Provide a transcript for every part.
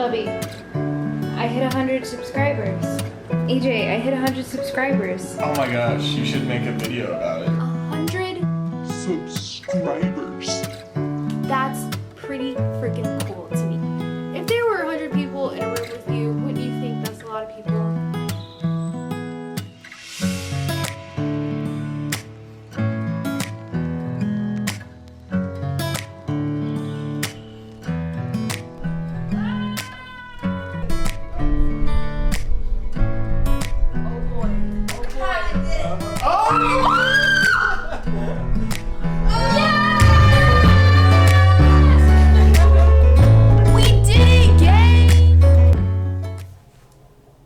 Bubby, I hit 100 subscribers. AJ, I hit 100 subscribers. Oh my gosh, you should make a video about it. 100 subscribers. That's pretty freaking cool to me. If there were 100 people in a room with you, wouldn't you think that's a lot of people?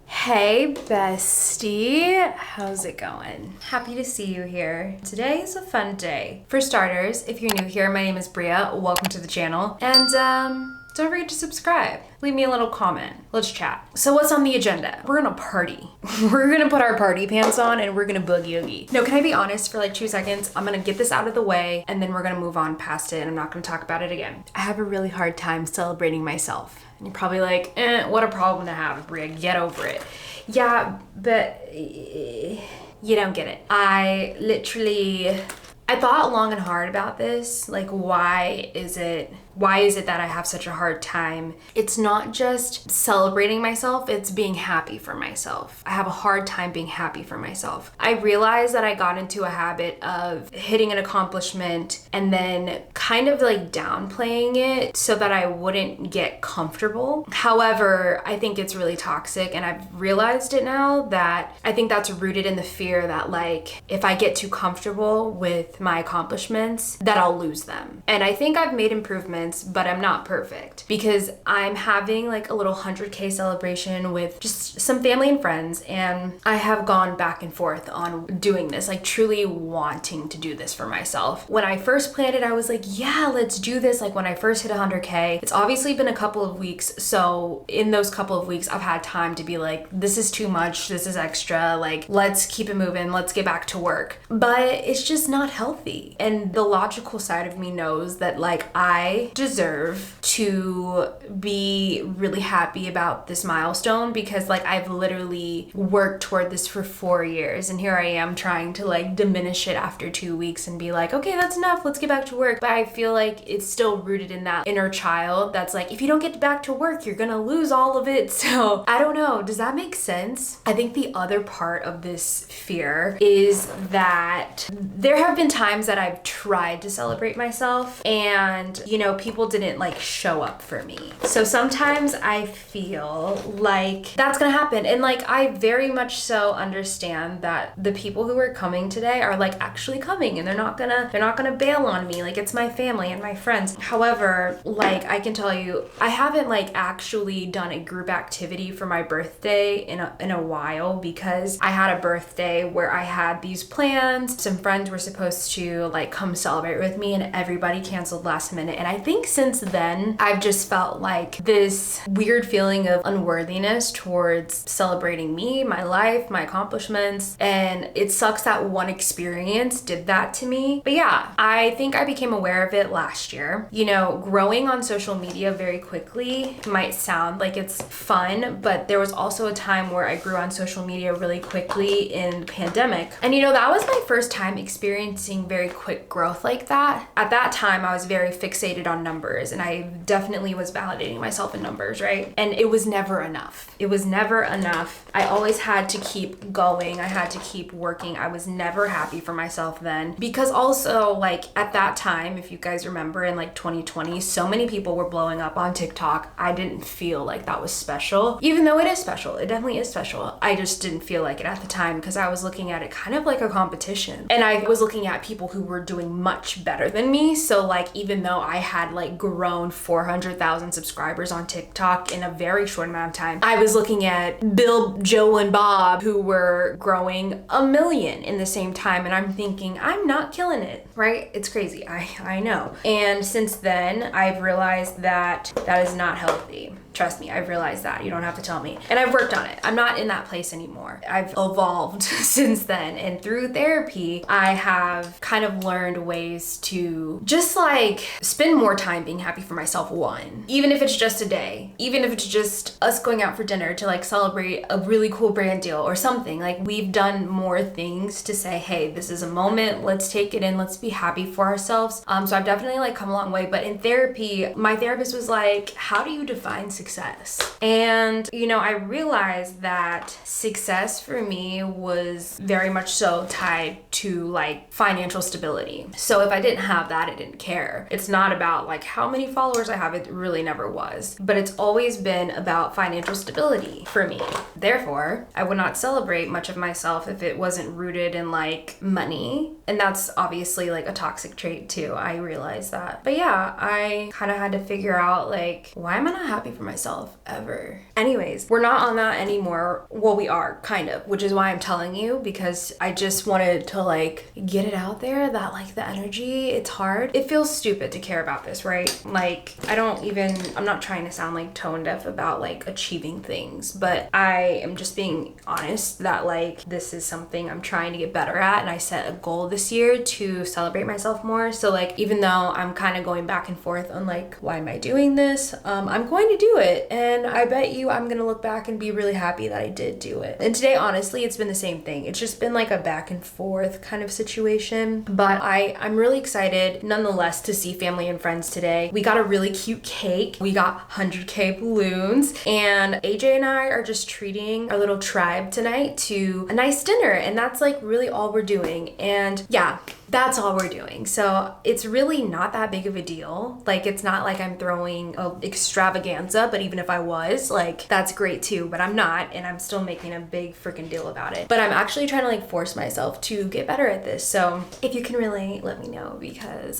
Hey bestie, how's it going? Happy to see you here. Today is a fun day. For starters, if you're new here, my name is Bria. Welcome to the channel. And don't forget to subscribe. Leave me a little comment. Let's chat. So what's on the agenda? We're gonna party. We're gonna put our party pants on and we're gonna boogie oogie. No, can I be honest for like 2 seconds? I'm gonna get this out of the way and then we're gonna move on past it and I'm not gonna talk about it again. I have a really hard time celebrating myself. And you're probably like, what a problem to have, Bria, get over it. Yeah, but you don't get it. I thought long and hard about this. Like, why is it that I have such a hard time? It's not just celebrating myself, it's being happy for myself. I have a hard time being happy for myself. I realized that I got into a habit of hitting an accomplishment and then kind of like downplaying it so that I wouldn't get comfortable. However, I think it's really toxic and I've realized it now that I think that's rooted in the fear that like, if I get too comfortable with my accomplishments, that I'll lose them. And I think I've made improvements, but I'm not perfect because I'm having like a little 100K celebration with just some family and friends. And I have gone back and forth on doing this, like truly wanting to do this for myself. When I first planned it, I was like, yeah, let's do this. Like when I first hit 100K, it's obviously been a couple of weeks. So in those couple of weeks, I've had time to be like, this is too much. This is extra. Like, let's keep it moving. Let's get back to work. But it's just not healthy. And the logical side of me knows that like I deserve to be really happy about this milestone because like I've literally worked toward this for 4 years and here I am trying to like diminish it after 2 weeks and be like, okay, that's enough, let's get back to work. But I feel like it's still rooted in that inner child that's like, if you don't get back to work, you're gonna lose all of it. So I don't know, does that make sense? I think the other part of this fear is that there have been times that I've tried to celebrate myself and you know, people didn't like show up for me. So sometimes I feel like that's gonna happen. And like, I very much so understand that the people who are coming today are like actually coming and they're not gonna bail on me. Like it's my family and my friends. However, like I can tell you, I haven't like actually done a group activity for my birthday in a while because I had a birthday where I had these plans. Some friends were supposed to like come celebrate with me and everybody canceled last minute. And I think since then, I've just felt like this weird feeling of unworthiness towards celebrating me, my life, my accomplishments. And it sucks that one experience did that to me. But yeah, I think I became aware of it last year. You know, growing on social media very quickly might sound like it's fun, but there was also a time where I grew on social media really quickly in the pandemic. And you know, that was my first time experiencing very quick growth like that. At that time, I was very fixated on numbers and I definitely was validating myself in numbers, right? And it was never enough. It was never enough. I always had to keep going. I had to keep working. I was never happy for myself then because also like at that time, if you guys remember in like 2020, so many people were blowing up on TikTok. I didn't feel like that was special, even though it is special. It definitely is special. I just didn't feel like it at the time because I was looking at it kind of like a competition. And I was looking at people who were doing much better than me. So like, even though I had like grown 400,000 subscribers on TikTok in a very short amount of time, I was looking at Bill, Joe, and Bob who were growing 1 million in the same time. And I'm thinking, I'm not killing it, right? It's crazy. I know. And since then, I've realized that that is not healthy. Trust me, I've realized that. You don't have to tell me. And I've worked on it. I'm not in that place anymore. I've evolved since then. And through therapy, I have kind of learned ways to just like spend more time being happy for myself, one. Even if it's just a day, even if it's just us going out for dinner to like celebrate a really cool brand deal or something. Like we've done more things to say, hey, this is a moment, let's take it in, let's be happy for ourselves. So I've definitely like come a long way. But in therapy, my therapist was like, how do you define success? And you know, I realized that success for me was very much so tied to like financial stability. So if I didn't have that, I didn't care. It's not about like how many followers I have, it really never was. But it's always been about financial stability for me. Therefore, I would not celebrate much of myself if it wasn't rooted in like money. And that's obviously like a toxic trait too. I realize that. But yeah, I kind of had to figure out like, why am I not happy for myself ever? Anyways, we're not on that anymore. Well, we are kind of, which is why I'm telling you, because I just wanted to like get it out there that like the energy, it's hard. It feels stupid to care about this, right? Like I'm not trying to sound like tone deaf about like achieving things, but I am just being honest that like this is something I'm trying to get better at. And I set a goal this year to celebrate myself more. So like, even though I'm kind of going back and forth on like, why am I doing this? I'm going to do it. And I bet you I'm going to look back and be really happy that I did do it. And today, honestly, it's been the same thing. It's just been like a back and forth kind of situation. But I'm really excited nonetheless to see family and friends today. We got a really cute cake. We got 100K balloons. And AJ and I are just treating our little tribe tonight to a nice dinner. And that's like really all we're doing. And yeah, that's all we're doing. So it's really not that big of a deal. Like, it's not like I'm throwing a extravaganza, but even if I was, like, that's great too, but I'm not, and I'm still making a big freaking deal about it. But I'm actually trying to like force myself to get better at this. So if you can relate, let me know,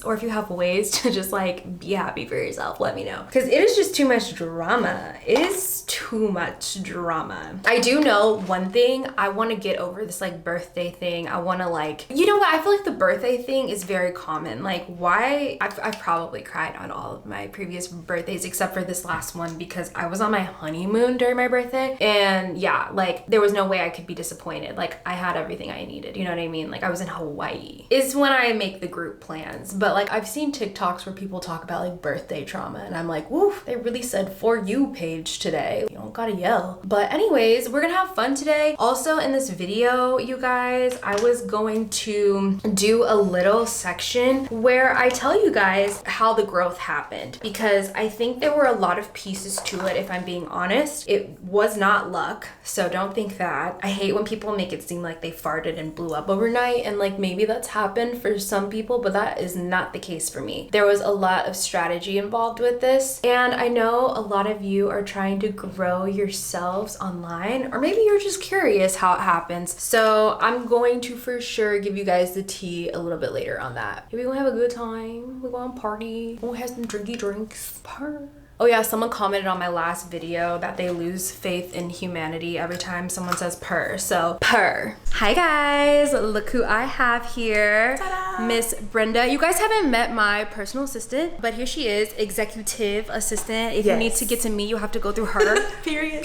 or if you have ways to just like be happy for yourself, let me know. Because it is just too much drama. It is too much drama. I do know one thing, I want to get over this like birthday thing. I want to like, you know what? I feel like the birthday thing is very common. Like, why? I've probably cried on all of my previous birthdays except for this last one because I was on my honeymoon during my birthday. And yeah, like there was no way I could be disappointed. Like I had everything I needed. You know what I mean? Like I was in Hawaii. It's when I make the group plans. But like I've seen TikToks where people talk about like birthday trauma and I'm like, woof, they really said For You page today. You don't gotta yell. But anyways, we're gonna have fun today. Also in this video, you guys, I was going to do a little section where I tell you guys how the growth happened, because I think there were a lot of pieces to it. If I'm being honest, it was not luck, so don't think that. I hate when people make it seem like they farted and blew up overnight, and like maybe that's happened for some people, but that is not the case for me. There was a lot of strategy involved with this, and I know a lot of you are trying to grow yourselves online, or maybe you're just curious how it happens. So I'm going to for sure give you guys the tea a little bit later on that. We're gonna have a good time. We're gonna party. We're gonna have some drinks. Purr. Oh yeah, someone commented on my last video that they lose faith in humanity every time someone says purr. So purr. Hi guys, look who I have here. Ta-da! Miss Brenda. You guys haven't met my personal assistant, but here she is, executive assistant. If you need to get to me, you have to go through her. Period.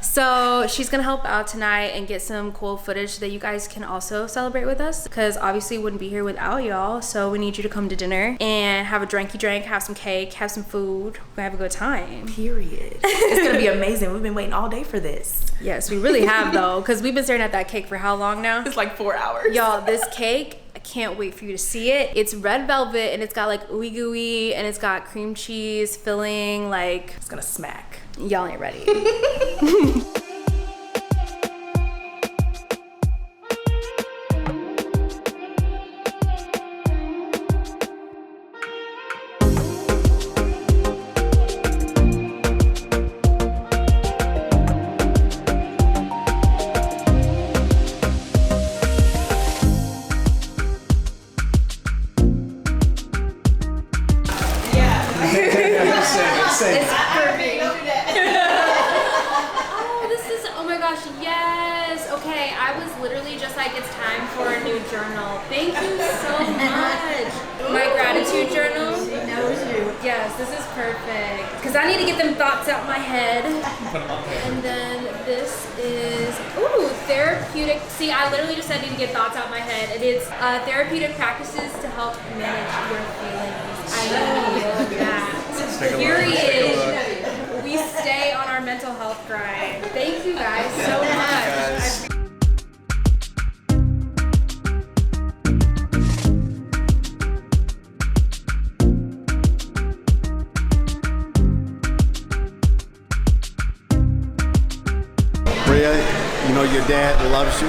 So she's gonna help out tonight and get some cool footage so that you guys can also celebrate with us, because obviously we wouldn't be here without y'all. So we need you to come to dinner and have a drinky drink, have some cake, have some food. We're gonna have a good time. Period. It's gonna be amazing. We've been waiting all day for this. Yes, we really have though, because we've been staring at that cake for how long now? It's like 4 hours. Y'all, this cake, I can't wait for you to see it. It's red velvet and it's got like ooey gooey and it's got cream cheese filling. Like, it's gonna smack. Y'all ain't ready. I was literally just like, it's time for a new journal. Thank you so much. My gratitude journal. She knows you. Yes, this is perfect. Because I need to get them thoughts out my head. And then this is, ooh, therapeutic. See, I literally just said I need to get thoughts out my head. And it's therapeutic practices to help manage your feelings. I need that. Period. We stay on our mental health grind. Thank you guys so much. Bria, you know your dad loves you.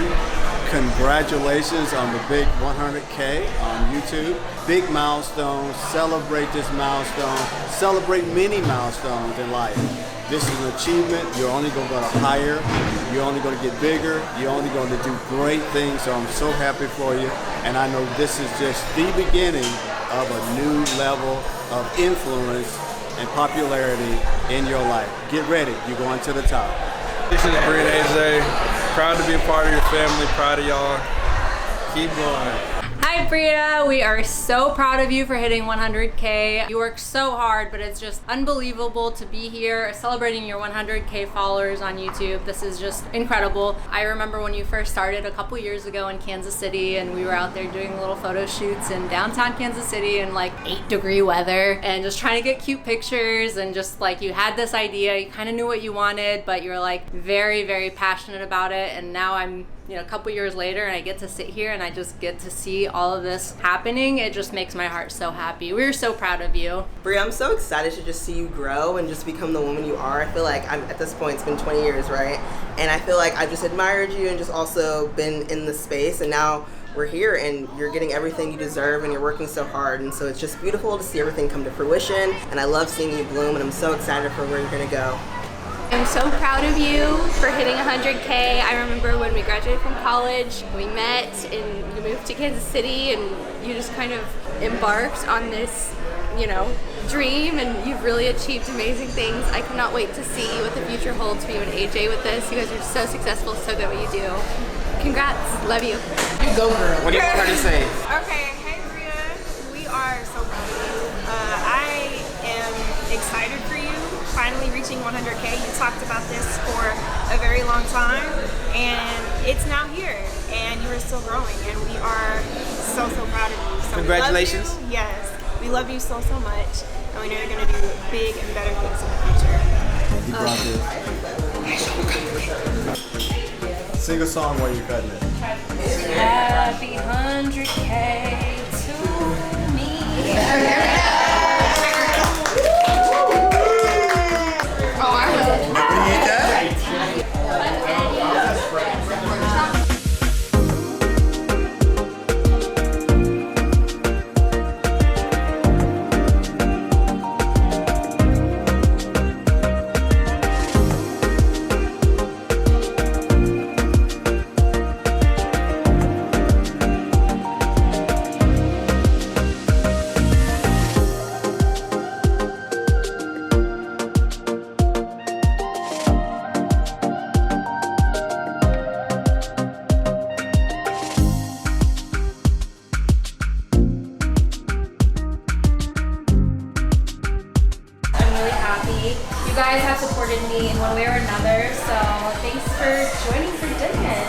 Congratulations on the big 100K on YouTube. Big milestone. Celebrate this milestone. Celebrate many milestones in life. This is an achievement. You're only going to go higher. You're only going to get bigger. You're only going to do great things. So I'm so happy for you. And I know this is just the beginning of a new level of influence and popularity in your life. Get ready. You're going to the top. This is Bria and AJ. Proud to be a part of your family. Proud of y'all. Keep going. Hi Bria, we are so proud of you for hitting 100K. You work so hard, but it's just unbelievable to be here celebrating your 100K followers on YouTube. This is just incredible. I remember when you first started a couple years ago in Kansas City, and we were out there doing little photo shoots in downtown Kansas City in like 8-degree weather and just trying to get cute pictures, and just like you had this idea, you kind of knew what you wanted, but you're like very, very passionate about it. And now I'm a couple years later, and I get to sit here and I just get to see all of this happening. It just makes my heart so happy. We're so proud of you. Bria, I'm so excited to just see you grow and just become the woman you are. I feel like I'm at this point, it's been 20 years, right? And I feel like I've just admired you and just also been in the space, and now we're here and you're getting everything you deserve and you're working so hard. And so it's just beautiful to see everything come to fruition, and I love seeing you bloom, and I'm so excited for where you're gonna go. I'm so proud of you for hitting 100K. I remember when we graduated from college, we met and you moved to Kansas City, and you just kind of embarked on this, dream, and you've really achieved amazing things. I cannot wait to see what the future holds for you and AJ with this. You guys are so successful, so good at what you do. Congrats, love you. You go, girl. What do you want her to say? Okay, hey Bria, we are so proud of you. I am excited for you finally reaching 100K. You talked about this for a very long time, and it's now here, and you are still growing, and we are so proud of you. So Congratulations. We love you. Yes, we love you so much, and we know you're going to do big and better things in the future. You brought this. Sing a song while you're cutting it. Happy 100K to me. You guys have supported me in one way or another, so thanks for joining for dinner.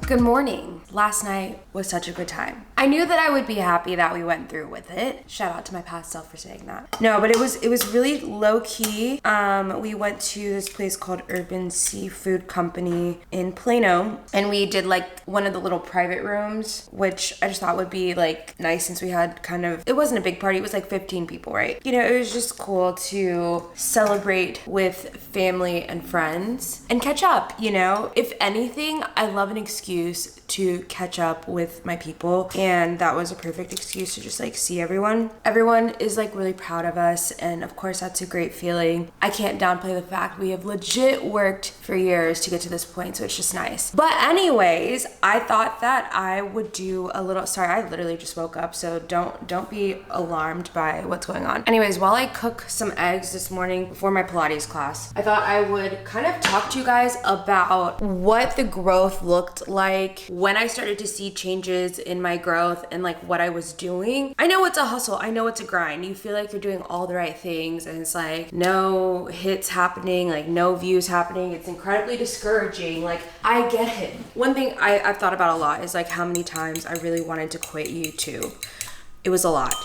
Good morning. Last night was such a good time. I knew that I would be happy that we went through with it. Shout out to my past self for saying that. No, but it was really low key. We went to this place called Urban Seafood Company in Plano, and we did like one of the little private rooms, which I just thought would be like nice since we had it wasn't a big party. It was like 15 people, right? It was just cool to celebrate with family and friends and catch up, If anything, I love an excuse to catch up with my people, and that was a perfect excuse to just like see everyone. Everyone is like really proud of us, and of course that's a great feeling. I can't downplay the fact we have legit worked for years to get to this point, so it's just nice. But anyways, I thought that I would do a little, sorry, I literally just woke up, so don't be alarmed by what's going on. Anyways, while I cook some eggs this morning before my Pilates class, I thought I would kind of talk to you guys about what the growth looked like when I started to see changes in my growth and like what I was doing. I know it's a hustle, I know it's a grind. You feel like you're doing all the right things and it's like no hits happening, like no views happening. It's incredibly discouraging. Like, I get it. One thing I've thought about a lot is like how many times I really wanted to quit YouTube. It was a lot.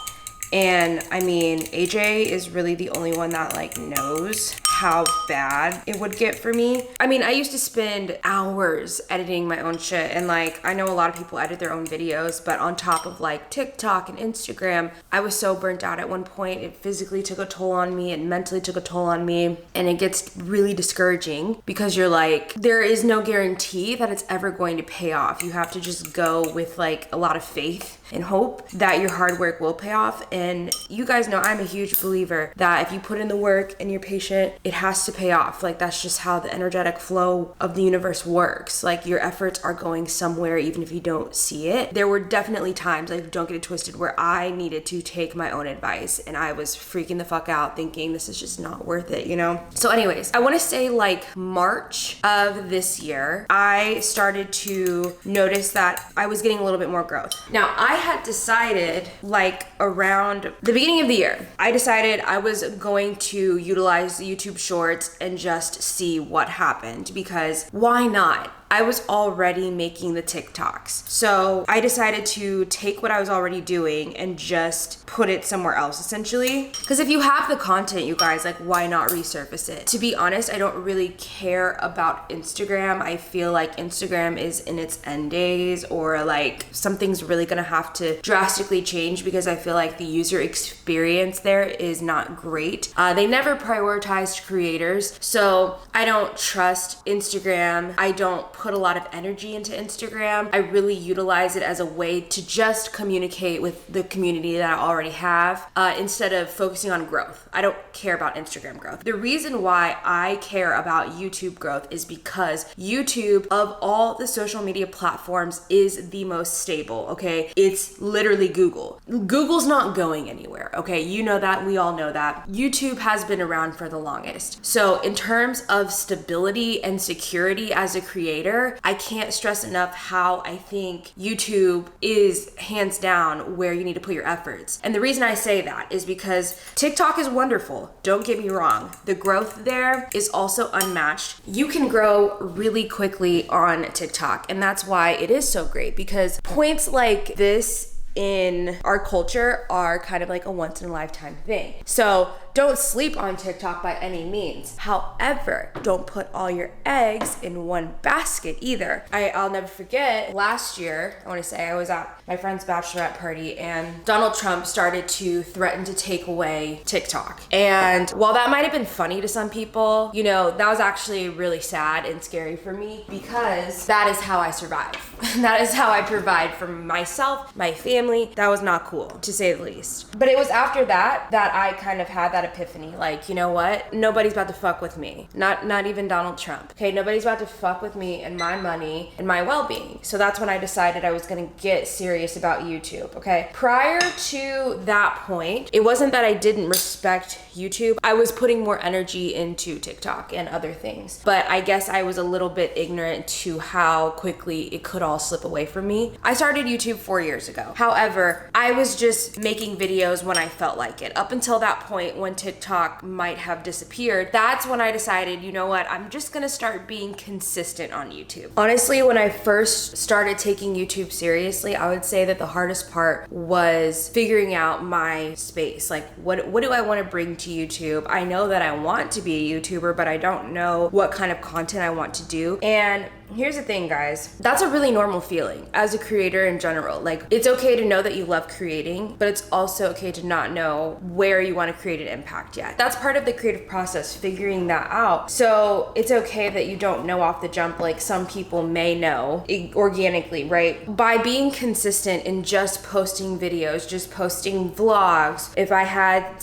And I mean, AJ is really the only one that like knows how bad it would get for me. I mean, I used to spend hours editing my own shit, and like I know a lot of people edit their own videos, but on top of like TikTok and Instagram, I was so burnt out at one point. It physically took a toll on me and mentally took a toll on me, and it gets really discouraging because you're like, there is no guarantee that it's ever going to pay off. You have to just go with like a lot of faith and hope that your hard work will pay off. And you guys know I'm a huge believer that if you put in the work and you're patient, it has to pay off. Like, that's just how the energetic flow of the universe works. Like, your efforts are going somewhere even if you don't see it. There were definitely times, like, don't get it twisted, where I needed to take my own advice and I was freaking the fuck out thinking this is just not worth it, you know? So anyways, I want to say like March of this year, I started to notice that I was getting a little bit more growth. Now, I had decided like around the beginning of the year, I decided I was going to utilize YouTube Shorts and just see what happened, because why not? I was already making the TikToks. So I decided to take what I was already doing and just put it somewhere else, essentially. Because if you have the content, you guys, like, why not resurface it? To be honest, I don't really care about Instagram. I feel like Instagram is in its end days, or like something's really gonna have to drastically change, because I feel like the user experience there is not great. They never prioritized creators. So I don't trust Instagram. I don't put a lot of energy into Instagram. I really utilize it as a way to just communicate with the community that I already have, instead of focusing on growth. I don't care about Instagram growth. The reason why I care about YouTube growth is because YouTube, of all the social media platforms, is the most stable, okay? It's literally Google. Google's not going anywhere, okay? You know that, we all know that. YouTube has been around for the longest. So in terms of stability and security as a creator, I can't stress enough how I think YouTube is hands down where you need to put your efforts. And the reason I say that is because TikTok is wonderful. Don't get me wrong. The growth there is also unmatched. You can grow really quickly on TikTok, and that's why it is so great, because points like this in our culture are kind of like a once in a lifetime thing. So don't sleep on TikTok by any means. However, don't put all your eggs in one basket either. I'll never forget last year, I want to say I was at my friend's bachelorette party, and Donald Trump started to threaten to take away TikTok. And while that might have been funny to some people, you know, that was actually really sad and scary for me, because that is how I survive. That is how I provide for myself, my family. That was not cool, to say the least. But it was after that I kind of had that epiphany, like, you know what? Nobody's about to fuck with me. Not even Donald Trump. Okay, nobody's about to fuck with me and my money and my well-being. So that's when I decided I was gonna get serious about YouTube, okay? Prior to that point, it wasn't that I didn't respect YouTube. I was putting more energy into TikTok and other things. But I guess I was a little bit ignorant to how quickly it could all slip away from me. I started YouTube 4 years ago. However, I was just making videos when I felt like it. Up until that point, when TikTok might have disappeared, that's when I decided, you know what, I'm just gonna start being consistent on YouTube. Honestly, when I first started taking YouTube seriously, I would say that the hardest part was figuring out my space. Like, what do I want to bring to YouTube? I know that I want to be a YouTuber, but I don't know what kind of content I want to do. And Here's the thing, guys. That's a really normal feeling as a creator in general. Like, it's okay to know that you love creating, but it's also okay to not know where you want to create an impact yet. That's part of the creative process, figuring that out. So it's okay that you don't know off the jump like some people may know organically, right? By being consistent in just posting videos, just posting vlogs, if I had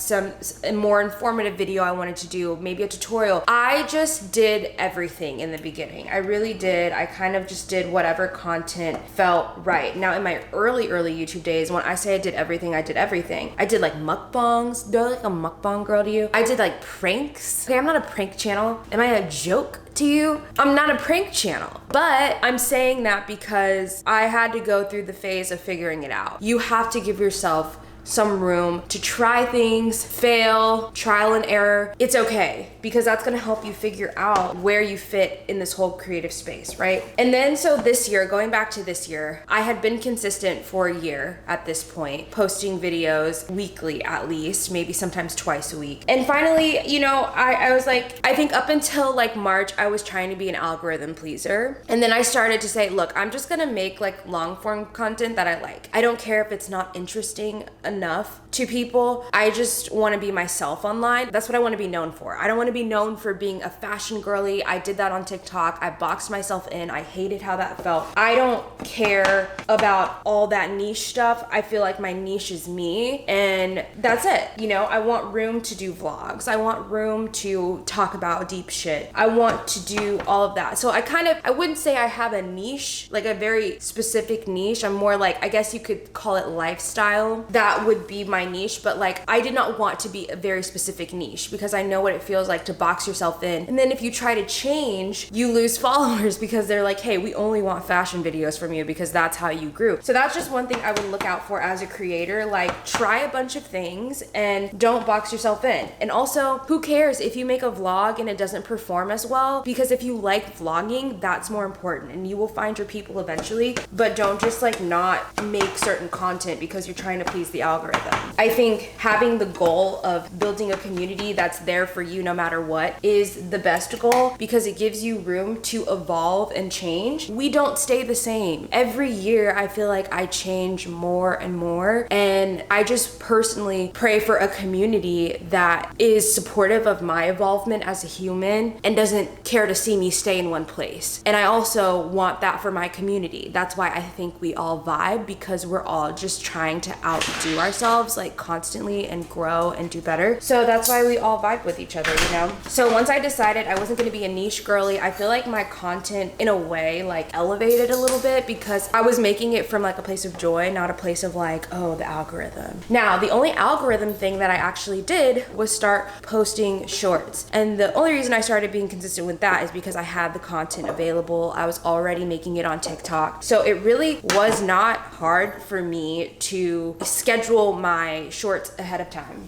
a more informative video I wanted to do, maybe a tutorial, I just did everything in the beginning. I really did. I kind of just did whatever content felt right. Now, in my early YouTube days, when I say I did everything, I did everything. I did like mukbangs. Do I look like a mukbang girl to you? I did like pranks. Okay, I'm not a prank channel. Am I a joke to you? I'm not a prank channel. But I'm saying that because I had to go through the phase of figuring it out. You have to give yourself some room to try things, fail, trial and error. It's okay, because that's gonna help you figure out where you fit in this whole creative space, right? And then so this year, going back to this year, I had been consistent for a year at this point, posting videos weekly at least, maybe sometimes twice a week. And finally, you know, I was like, I think up until like March, I was trying to be an algorithm pleaser. And then I started to say, look, I'm just gonna make like long form content that I like. I don't care if it's not interesting enough to people. I just want to be myself online. That's what I want to be known for. I don't want to be known for being a fashion girly. I did that on TikTok. I boxed myself in. I hated how that felt. I don't care about all that niche stuff. I feel like my niche is me, and that's it. You know, I want room to do vlogs. I want room to talk about deep shit. I want to do all of that. So I wouldn't say I have a niche, like a very specific niche. I'm more like, I guess you could call it lifestyle. That would be my niche, but like I did not want to be a very specific niche because I know what it feels like to box yourself in. And then if you try to change, you lose followers because they're like, hey, we only want fashion videos from you because that's how you grew. So that's just one thing I would look out for as a creator. Like, try a bunch of things and don't box yourself in. And also, who cares if you make a vlog and it doesn't perform as well? Because if you like vlogging, that's more important, and you will find your people eventually. But don't just like not make certain content because you're trying to please the algorithm. I think having the goal of building a community that's there for you no matter what is the best goal, because it gives you room to evolve and change. We don't stay the same. Every year I feel like I change more and more, and I just personally pray for a community that is supportive of my involvement as a human and doesn't care to see me stay in one place. And I also want that for my community. That's why I think we all vibe, because we're all just trying to outdo ourselves like constantly and grow and do better. So that's why we all vibe with each other, you know? So once I decided I wasn't gonna be a niche girly, I feel like my content in a way like elevated a little bit, because I was making it from like a place of joy, not a place of like, oh, the algorithm. Now, the only algorithm thing that I actually did was start posting shorts. And the only reason I started being consistent with that is because I had the content available. I was already making it on TikTok. So it really was not hard for me to schedule my shorts ahead of time.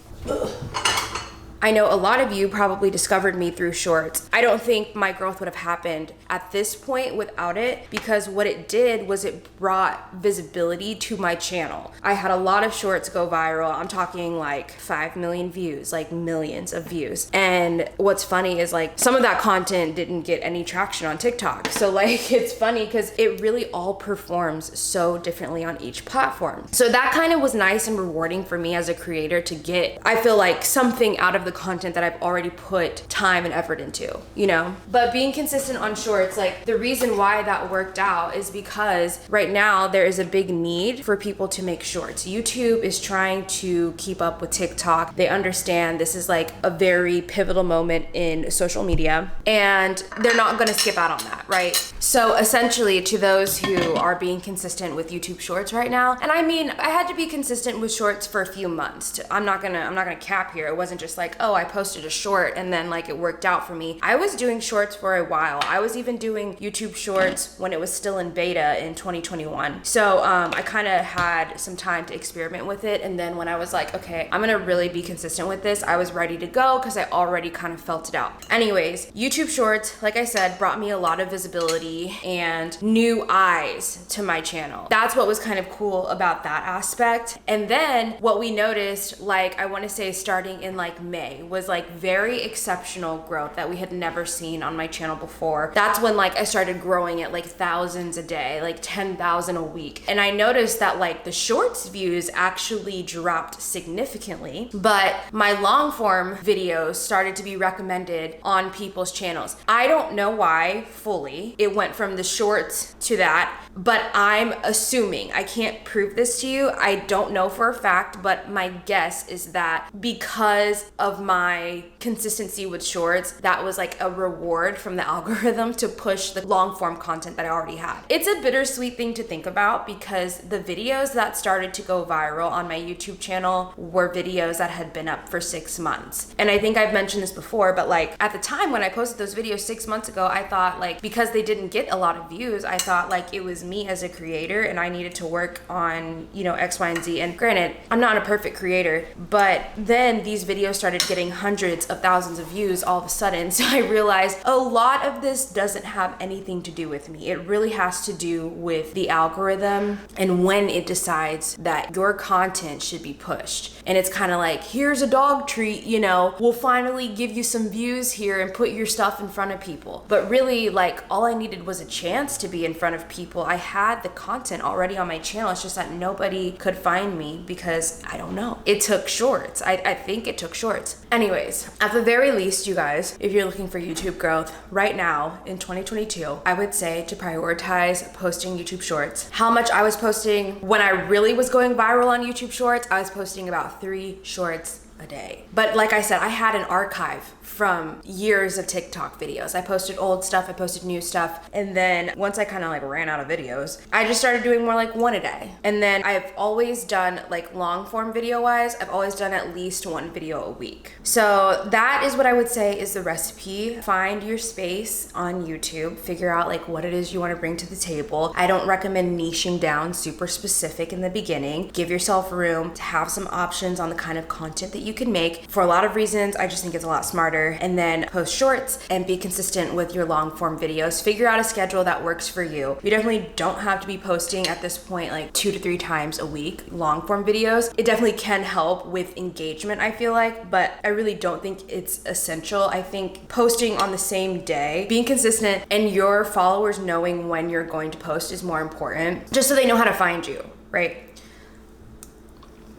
I know a lot of you probably discovered me through shorts. I don't think my growth would have happened at this point without it, because what it did was it brought visibility to my channel. I had a lot of shorts go viral. I'm talking like 5 million views, like millions of views. And what's funny is like some of that content didn't get any traction on TikTok. So like it's funny because it really all performs so differently on each platform. So that kind of was nice and rewarding for me as a creator to get, I feel like, something out of the content that I've already put time and effort into, you know? But being consistent on shorts, like the reason why that worked out is because right now there is a big need for people to make shorts. YouTube is trying to keep up with TikTok. They understand this is like a very pivotal moment in social media, and they're not gonna skip out on that, right? So essentially, to those who are being consistent with YouTube shorts right now, and I mean, I had to be consistent with shorts for a few months. I'm not gonna cap here. It wasn't just like, oh, I posted a short and then like it worked out for me. I was doing shorts for a while. I was even doing YouTube shorts when it was still in beta in 2021. So I kind of had some time to experiment with it. And then when I was like, okay, I'm gonna really be consistent with this, I was ready to go because I already kind of felt it out. Anyways, YouTube shorts, like I said, brought me a lot of visibility energy and new eyes to my channel. That's what was kind of cool about that aspect. And then what we noticed, like I want to say starting in like May, was like very exceptional growth that we had never seen on my channel before. That's when like I started growing at like thousands a day, like 10,000 a week. And I noticed that like the shorts views actually dropped significantly, but my long form videos started to be recommended on people's channels. I don't know why fully it went from the shorts to that, but I'm assuming, I can't prove this to you, I don't know for a fact, but my guess is that because of my consistency with shorts, that was like a reward from the algorithm to push the long form content that I already had. It's a bittersweet thing to think about because the videos that started to go viral on my YouTube channel were videos that had been up for 6 months. And I think I've mentioned this before, but like at the time when I posted those videos 6 months ago, I thought like because they didn't get a lot of views, I thought like it was me as a creator and I needed to work on, you know, X, Y, and Z. And granted, I'm not a perfect creator, but then these videos started getting hundreds of thousands of views all of a sudden. So I realized a lot of this doesn't have anything to do with me. It really has to do with the algorithm and when it decides that your content should be pushed. And it's kind of like, here's a dog treat, you know, we'll finally give you some views here and put your stuff in front of people. But really, like, all I needed was a chance to be in front of people. I had the content already on my channel. It's just that nobody could find me because I don't know. It took shorts. I think it took shorts. Anyways, at the very least, you guys, if you're looking for YouTube growth right now in 2022, I would say to prioritize posting YouTube shorts. How much I was posting when I really was going viral on YouTube shorts, I was posting about 3 shorts a day. But like I said, I had an archive from years of TikTok videos. I posted old stuff, I posted new stuff, and then once I kind of like ran out of videos, I just started doing more like 1 a day. And then I've always done like long form video wise, I've always done at least 1 video a week. So that is what I would say is the recipe. Find your space on YouTube, figure out like what it is you want to bring to the table. I don't recommend niching down super specific in the beginning. Give yourself room to have some options on the kind of content that you can make. For a lot of reasons, I just think it's a lot smarter. And then post shorts and be consistent with your long form videos. Figure out a schedule that works for you. You definitely don't have to be posting at this point like 2 to 3 times a week long form videos. It definitely can help with engagement, I feel like, but I really don't think it's essential. I think posting on the same day, being consistent, and your followers knowing when you're going to post is more important, just so they know how to find you, right?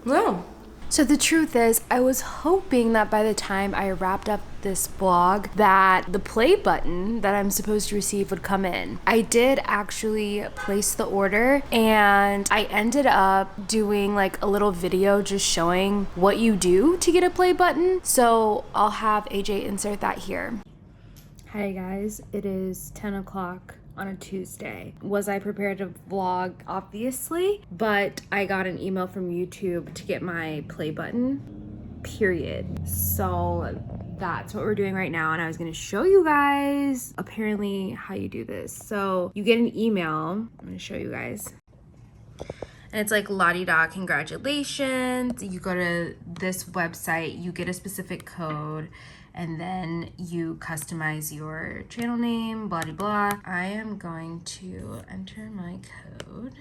Well. So the truth is, I was hoping that by the time I wrapped up this vlog that the play button that I'm supposed to receive would come in. I did actually place the order and I ended up doing like a little video just showing what you do to get a play button. So I'll have AJ insert that here. Hi guys, it is 10 o'clock on a Tuesday. Was I prepared to vlog? Obviously, but I got an email from YouTube to get my play button, period. So that's what we're doing right now, and I was gonna show you guys apparently how you do this. So you get an email, I'm gonna show you guys. And it's like la-di-da, congratulations. You go to this website, you get a specific code, and then you customize your channel name, blah, blah, blah. I am going to enter my code,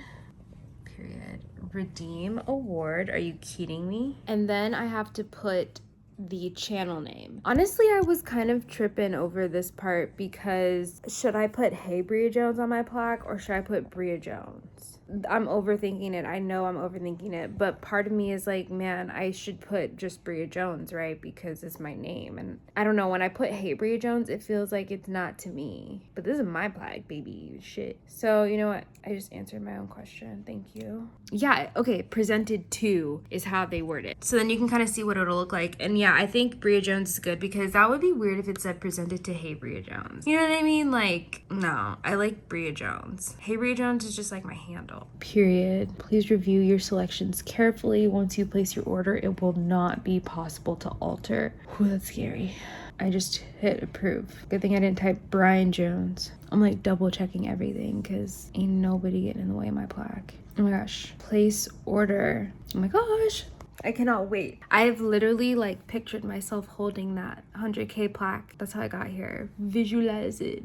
period. Redeem award, are you kidding me? And then I have to put the channel name. Honestly, I was kind of tripping over this part because should I put Hey Bria Jones on my plaque or should I put Bria Jones? I'm overthinking it. I know I'm overthinking it, but part of me is like, man, I should put just Bria Jones, right? Because it's my name. And I don't know, when I put Hey Bria Jones, it feels like it's not to me. But this is my plaque, baby. Shit. So, you know what? I just answered my own question. Thank you. Yeah, okay. Presented to is how they word it. So then you can kind of see what it'll look like. And yeah, I think Bria Jones is good because that would be weird if it said presented to Hey Bria Jones. You know what I mean? Like, no, I like Bria Jones. Hey Bria Jones is just like my handle. Period. Please review your selections carefully. Once you place your order, it will not be possible to alter. Whew, that's scary. I just hit approve. Good thing I didn't type Brian Jones. I'm like double checking everything because ain't nobody getting in the way of my plaque. Oh my gosh. Place order. Oh my gosh. I cannot wait. I've literally like pictured myself holding that 100K plaque. That's how I got here. Visualize it,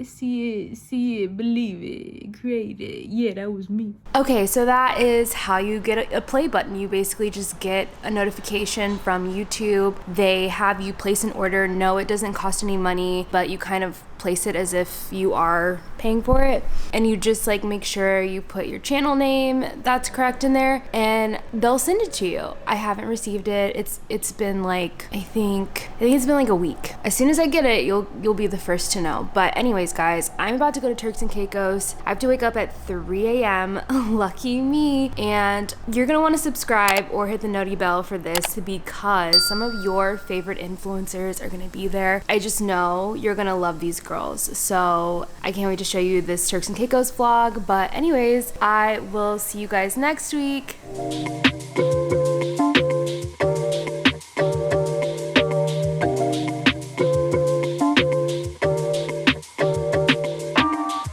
see it, believe it, create it. Yeah, that was me. Okay, so that is how you get a play button. You basically just get a notification from YouTube. They have you place an order. No, it doesn't cost any money, but you kind of place it as if you are paying for it, and you just like make sure you put your channel name that's correct in there, and they'll send it to you. I haven't received it. It's been like I think it's been like a week. As soon as I get it, you'll be the first to know. But anyways, guys, I'm about to go to Turks and Caicos. I have to wake up at 3 a.m. Lucky me. And you're gonna want to subscribe or hit the noti bell for this, because some of your favorite influencers are gonna be there. I just know you're gonna love these girls. So I can't wait to show you this Turks and Caicos vlog. But anyways, I will see you guys next week.